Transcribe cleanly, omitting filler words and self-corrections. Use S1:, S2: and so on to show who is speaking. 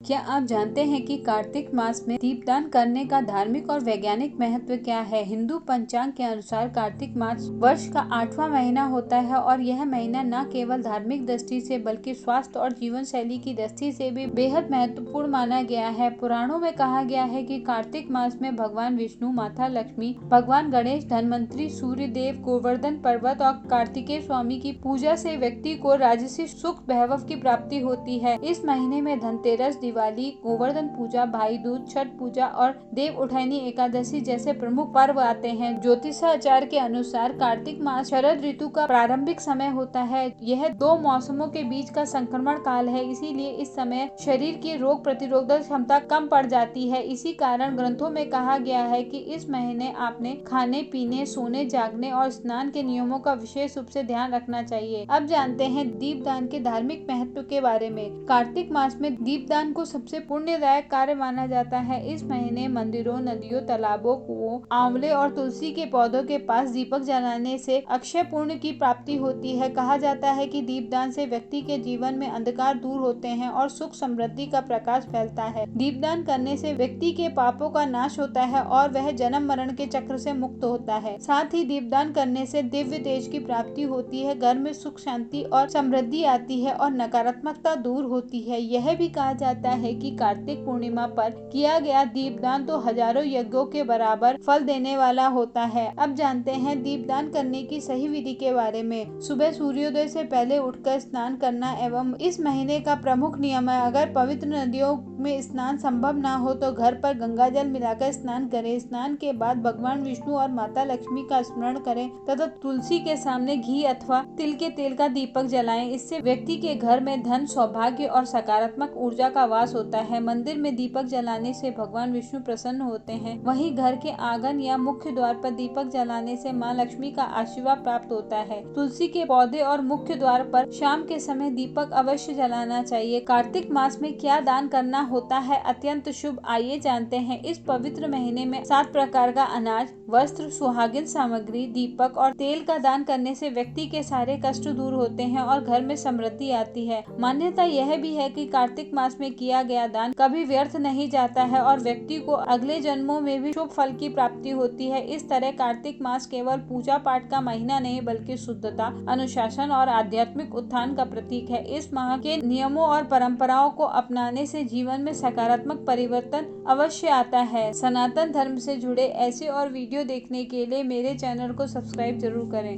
S1: क्या आप जानते हैं कि कार्तिक मास में दीपदान करने का धार्मिक और वैज्ञानिक महत्व क्या है? हिंदू पंचांग के अनुसार कार्तिक मास वर्ष का 8वां महीना होता है और यह महीना न केवल धार्मिक दृष्टि से बल्कि स्वास्थ्य और जीवन शैली की दृष्टि से भी बेहद महत्वपूर्ण माना गया है। पुराणों में कहा गया है कि कार्तिक मास में भगवान विष्णु, माता लक्ष्मी, भगवान गणेश, धनवंतरी, सूर्य देव, गोवर्धन पर्वत और कार्तिकेय स्वामी की पूजा से व्यक्ति को राजसी सुख वैभव की प्राप्ति होती है। इस महीने में धनतेरस, दिवाली, गोवर्धन पूजा, भाई दूज, छठ पूजा और देव उठैनी एकादशी जैसे प्रमुख पर्व आते हैं। ज्योतिषाचार के अनुसार कार्तिक मास शरद ऋतु का प्रारंभिक समय होता है। यह दो मौसमों के बीच का संक्रमण काल है, इसीलिए इस समय शरीर की रोग प्रतिरोधक क्षमता कम पड़ जाती है। इसी कारण ग्रंथों में कहा गया है कि इस महीने आपने खाने पीने, सोने, जागने और स्नान के नियमों का विशेष रूप से ध्यान रखना चाहिए। अब जानते हैं दीपदान के धार्मिक महत्व के बारे में। कार्तिक मास में दीपदान को सबसे पुण्यदायक कार्य माना जाता है। इस महीने मंदिरों, नदियों, तालाबों, कुओं, आंवले और तुलसी के पौधों के पास दीपक जलाने से अक्षय पुण्य की प्राप्ति होती है। कहा जाता है कि दीपदान से व्यक्ति के जीवन में अंधकार दूर होते हैं और सुख समृद्धि का प्रकाश फैलता है। दीपदान करने से व्यक्ति के पापों का नाश होता है और वह जन्म मरण के चक्र से मुक्त होता है। साथ ही दीपदान करने से दिव्य तेज की प्राप्ति होती है, घर में सुख, शांति और समृद्धि आती है और नकारात्मकता दूर होती है। यह भी कहा जाता है कि कार्तिक पूर्णिमा पर किया गया दीपदान तो हजारों यज्ञों के बराबर फल देने वाला होता है। अब जानते हैं दीपदान करने की सही विधि के बारे में। सुबह सूर्योदय से पहले उठकर स्नान करना एवं इस महीने का प्रमुख नियम है। अगर पवित्र नदियों में स्नान संभव न हो तो घर पर गंगा जल मिलाकर स्नान करें। स्नान के बाद भगवान विष्णु और माता लक्ष्मी का स्मरण करें तथा तुलसी के सामने घी अथवा तिल के तेल का दीपक जलाएं। इससे व्यक्ति के घर में धन, सौभाग्य और सकारात्मक ऊर्जा का वास होता है। मंदिर में दीपक जलाने से भगवान विष्णु प्रसन्न होते हैं। वहीं घर के आंगन या मुख्य द्वार पर दीपक जलाने से मां लक्ष्मी का आशीर्वाद प्राप्त होता है। तुलसी के पौधे और मुख्य द्वार पर शाम के समय दीपक अवश्य जलाना चाहिए। कार्तिक मास में क्या दान करना होता है अत्यंत शुभ, आइए जानते हैं। इस पवित्र महीने में 7 प्रकार का अनाज, वस्त्र, सुहागिन सामग्री, दीपक और तेल का दान करने से व्यक्ति के सारे कष्ट दूर होते हैं और घर में समृद्धि आती है। मान्यता यह भी है कि कार्तिक मास में किया गया दान कभी व्यर्थ नहीं जाता है और व्यक्ति को अगले जन्मों में भी शुभ फल की प्राप्ति होती है। इस तरह कार्तिक मास केवल पूजा पाठ का महीना नहीं बल्कि शुद्धता, अनुशासन और आध्यात्मिक उत्थान का प्रतीक है। इस माह के नियमों और परंपराओं को अपनाने से जीवन में सकारात्मक परिवर्तन अवश्य आता है। सनातन धर्म से जुड़े ऐसे और वीडियो देखने के लिए मेरे चैनल को सब्सक्राइब जरूर करें।